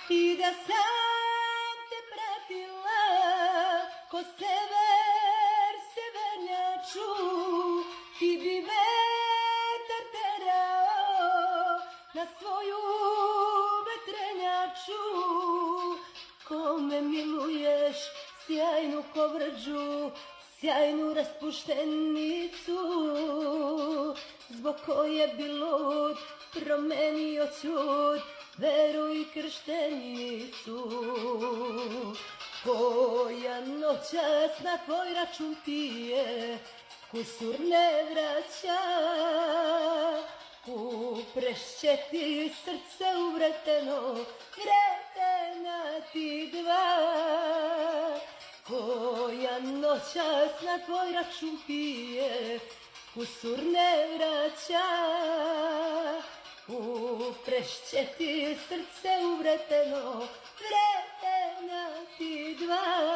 i da sam te pratila ko sever severnjaču, ti bi vetar terao na svoju vetrenjaču. Kome miluješ sjajnu kovrđu, sjajnu raspuštenicu, zbog koje bi lud promenio ćud veru i krštenicu. Koja noćas na tvoj račun pije, kusur ne vraća, uprešće ti srce uvreteno, vretena ti dva. Koja noćas na tvoj račun pije, kusur ne vraća, uprešće ti srce uvreteno, vretena ti dva.